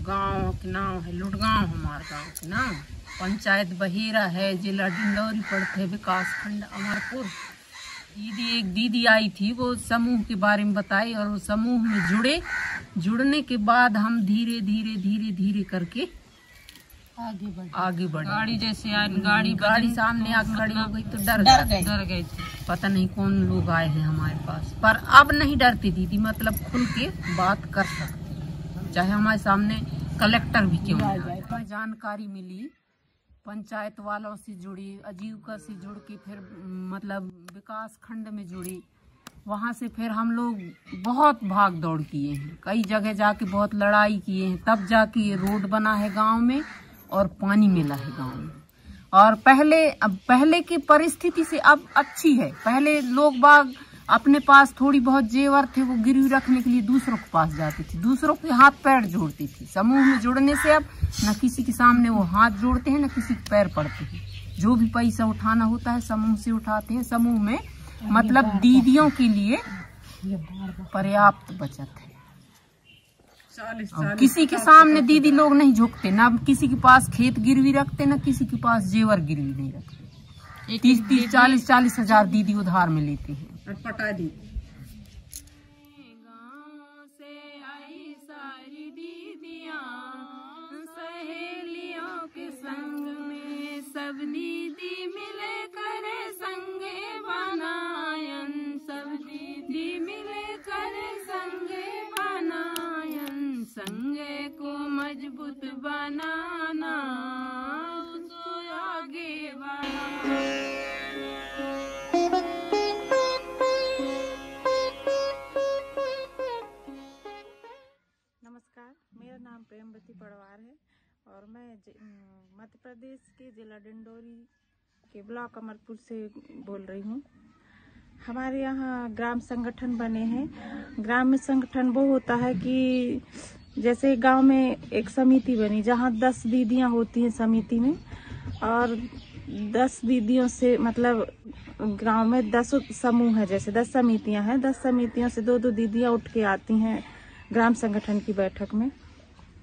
गांव के नाम है लुटगांव, हमारे गांव के नाम पंचायत बहेरा है, जिला डिंडौरी पड़ते है, विकास खंड अमरपुर। एक दीदी आई थी, वो समूह के बारे में बताई और वो समूह में जुड़ने के बाद हम धीरे धीरे करके आगे बढ़े। गाड़ी जैसे गाड़ी सामने आकर खड़ी हो गई तो डर गए थे। पता नहीं कौन लोग आए हैं हमारे पास, पर अब नहीं डरती दीदी, मतलब खुल के बात कर सकते, चाहे हमारे सामने कलेक्टर भी क्यों ना आए। जानकारी मिली, पंचायत वालों से जुड़ी, आजीविका से जुड़ के फिर मतलब विकास खंड में जुड़ी। वहाँ से फिर हम लोग बहुत भाग दौड़ किए हैं, कई जगह जाके बहुत लड़ाई किए हैं, तब जाके ये रोड बना है गांव में और पानी मिला है गांव में। और पहले की परिस्थिति से अब अच्छी है। पहले लोग बाग अपने पास थोड़ी बहुत जेवर थे, वो गिरवी रखने के लिए दूसरों के पास जाती थी, दूसरों के हाथ पैर जोड़ती थी। समूह में जुड़ने से अब न किसी के सामने वो हाथ जोड़ते हैं, न किसी के पैर पड़ते हैं। जो भी पैसा उठाना होता है समूह से उठाते हैं। समूह में मतलब दीदियों के लिए पर्याप्त बचत है। किसी के सामने दीदी लोग नहीं झुकते, ना किसी के पास खेत गिरवी रखते, ना किसी के पास जेवर गिरवी नहीं रखते। 30-40 हजार दीदी उधार में लेती है। पटा दी गाँव से आई सारी दीदियाँ, सहेलियों के संग में सब दीदी मिले करे संगे बनायन, सब दीदी मिले करे संगे बनायन, संगे को मजबूत बनाना तो आगे बढ़ाना। मेरा नाम प्रेमवती पड़वार है और मैं मध्य प्रदेश के जिला डिंडौरी के ब्लॉक अमरपुर से बोल रही हूँ। हमारे यहाँ ग्राम संगठन बने हैं। ग्राम में संगठन वो होता है कि जैसे गांव में एक समिति बनी जहाँ 10 दीदियाँ होती हैं समिति में, और 10 दीदियों से मतलब गांव में 10 समूह है, जैसे 10 समितियाँ हैं, 10 समितियों से 2-2 दीदियाँ उठ के आती हैं ग्राम संगठन की बैठक में,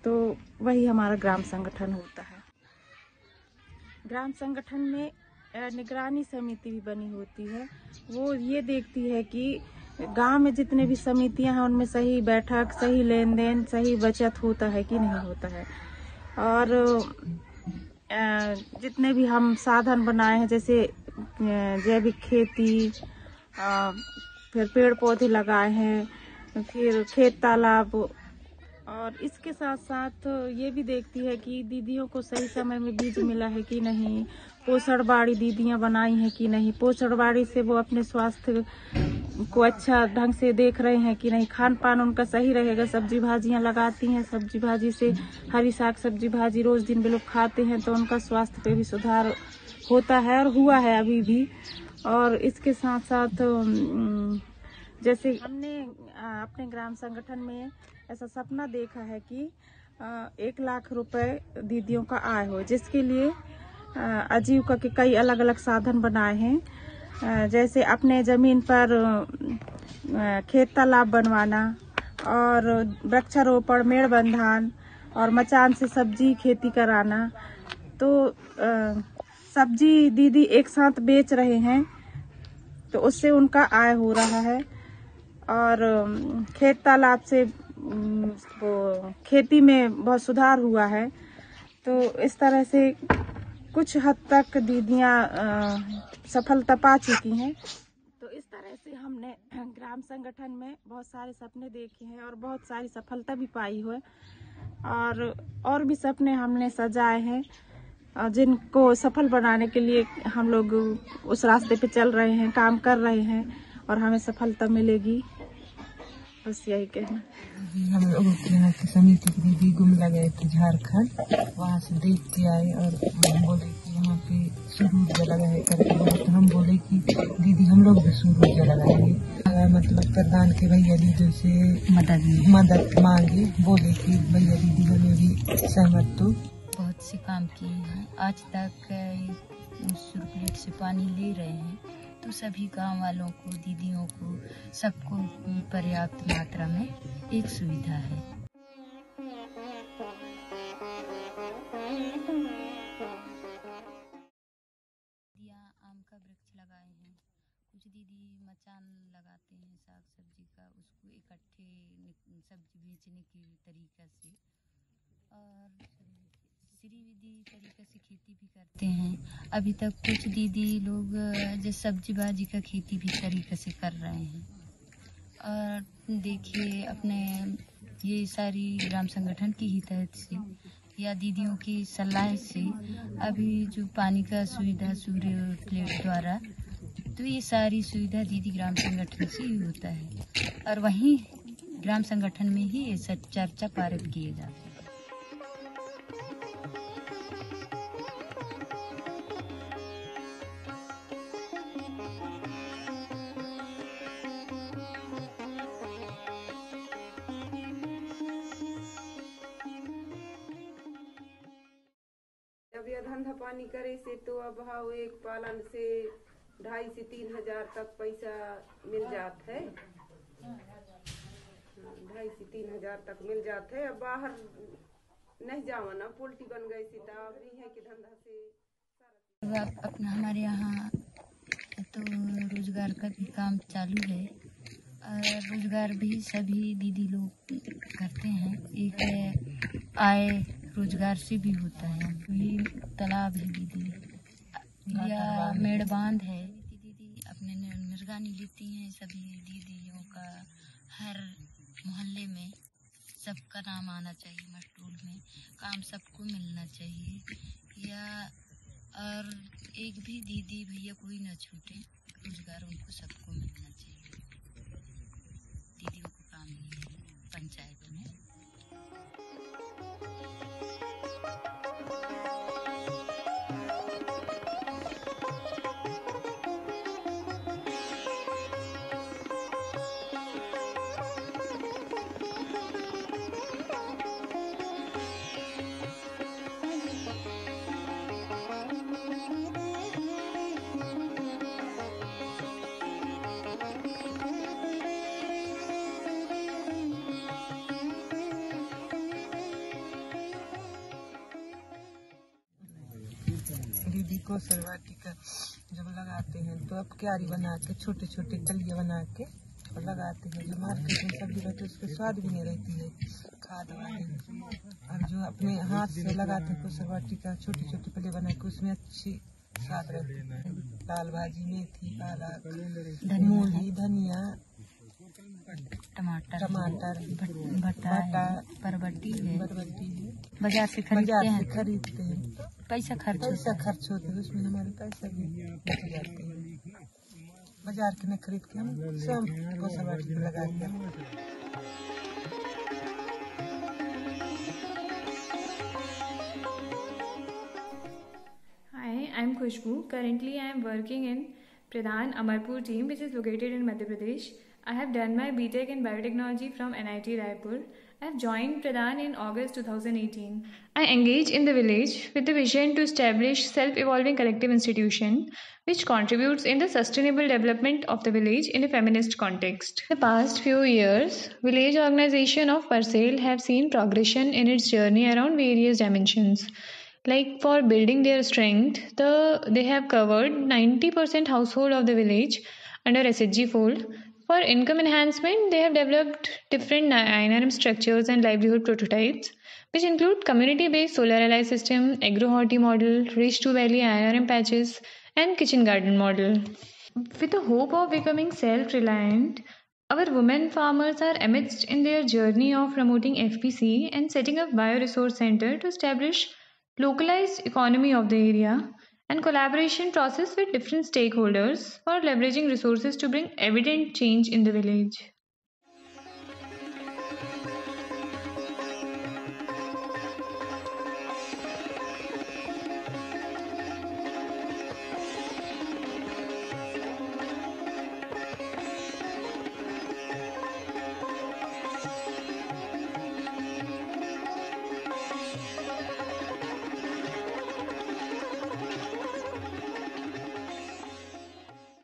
तो वही हमारा ग्राम संगठन होता है। ग्राम संगठन में निगरानी समिति भी बनी होती है। वो ये देखती है कि गांव में जितने भी समितियां हैं उनमें सही बैठक, सही लेन देन, सही बचत होता है कि नहीं होता है। और जितने भी हम साधन बनाए हैं, जैसे जैविक खेती, फिर पेड़ पौधे लगाए हैं, फिर खेत तालाब, और इसके साथ साथ ये भी देखती है कि दीदियों को सही समय में बीज मिला है कि नहीं, पोषण बाड़ी दीदियां बनाई हैं कि नहीं, पोषण बाड़ी से वो अपने स्वास्थ्य को अच्छा ढंग से देख रहे हैं कि नहीं, खान पान उनका सही रहेगा, सब्जी भाजियां लगाती हैं, सब्जी भाजी से हरी साग सब्जी भाजी रोज दिन भी लोग खाते हैं तो उनका स्वास्थ्य पे भी सुधार होता है और हुआ है अभी भी। और इसके साथ साथ जैसे हमने अपने ग्राम संगठन में ऐसा सपना देखा है कि 1 लाख रुपए दीदियों का आय हो, जिसके लिए आजीविका के कई अलग अलग साधन बनाए हैं। जैसे अपने जमीन पर खेत तालाब बनवाना और वृक्षारोपण, मेड़बंधान और मचान से सब्जी खेती कराना। तो सब्जी दीदी एक साथ बेच रहे हैं तो उससे उनका आय हो रहा है, और खेत तालाब से वो खेती में बहुत सुधार हुआ है। तो इस तरह से कुछ हद तक दीदियां सफलता पा चुकी हैं। तो इस तरह से हमने ग्राम संगठन में बहुत सारे सपने देखे हैं और बहुत सारी सफलता भी पाई है, और भी सपने हमने सजाए हैं जिनको सफल बनाने के लिए हम लोग उस रास्ते पे चल रहे हैं, काम कर रहे हैं और हमें सफलता मिलेगी, बस यही कहना। हम लोग यहाँ की समिति के दीदी गुमला गए थे झारखंड, वहाँ से देख के आए और हम बोले कि यहाँ पे सूर्य ऊर्जा लगाए करके बोले, तो हम बोले कि दीदी हम लोग भी सूर्य ऊर्जा लगाएंगे। मतलब प्रधान के भैया दीदी से मदद मांगे, बोले कि भैया दीदी हमें भी सहमत तो बहुत से काम किए हैं। आज तक प्लेट से पानी ले रहे हैं, तो सभी गांव वालों को, दीदियों को, सबको पर्याप्त मात्रा में एक सुविधा है। दीदी मचान लगाते हैं साग सब्जी का, उसको इकट्ठे सब्जी बेचने के तरीका से, और श्री विधि तरीके से खेती भी करते हैं। अभी तक कुछ दीदी लोग जो सब्जी बाजी का खेती भी तरीके से कर रहे हैं। और देखिए अपने ये सारी ग्राम संगठन की ही तहत से या दीदियों की सलाह से अभी जो पानी का सुविधा सूर्य प्लेट द्वारा, तो ये सारी सुविधा दीदी ग्राम संगठन से ही होता है, और वहीं ग्राम संगठन में ही ये सब चर्चा पारित किए जाते हैं। जब यह धंधा पानी करे से तो अब भाव एक पालन से 2,500 से 3,000 तक पैसा मिल जात है। 2,500 से 3,000 तक मिल जात है। अब बाहर नहीं जावा ना, पोल्ट्री बन गई सी तो अब नहीं है कि धंधा से अपना हमारे यहाँ तो रोजगार का भी काम चालू है, और रोजगार भी सभी दीदी लोग करते हैं। एक आय रोजगार से भी होता है। वही तालाब है दीदी या मेड़ बांध है, दीदी अपने निगरानी लेती हैं सभी दीदियों का। हर मोहल्ले में सबका नाम आना चाहिए, मशरूल में काम सबको मिलना चाहिए, या और एक भी दीदी भैया कोई ना छूटे, रोजगार उनको सबको मिलना चाहिए। दीदियों को काम ही है पंचायत में। दीदी को सरवाटी का जब लगाते हैं तो अब क्यारी बना के छोटे छोटे कलिए बना के और लगाते हैं। जो मार्केट में सब्जी रहती है उसके स्वाद भी नहीं रहती है खाद वाली, और जो अपने हाथ से लगाते हैं तो सरवाटी का छोटी छोटी कलिए बना के उसमें अच्छी स्वाद रहती है। दाल भाजी, मेथी, पालक, मूली, धनिया, टमाटर, भट्टा, बरबट्टी है, बाजार से खरीदते हैं। पैसा खर्च होता है उसमें, हमारे पैसा भी बच जाते हैं। बाजार के न खरीद के हम स्वयं को सरवाटी पे लगा के। Hi, I'm Khushbu. Currently, I am working in Pradhan Amarpur team, which is located in Madhya Pradesh. I have done my BTech in Biotechnology from NIT Raipur. I have joined Pradhan in August 2018. I engage in the village with the vision to establish self-evolving collective institution which contributes in the sustainable development of the village in a feminist context. In the past few years, village organization of Parsail have seen progression in its journey around various dimensions. Like for building their strength, they have covered 90% household of the village under SHG fold. For income enhancement, they have developed different INRM structures and livelihood prototypes, which include community-based solar ally system, agro-horti model, Ridge to Valley INRM patches, and kitchen garden model. With the hope of becoming self-reliant, our women farmers are amidst in their journey of promoting FPC and setting up bioresource center to establish localized economy of the area and collaboration process with different stakeholders for leveraging resources to bring evident change in the village.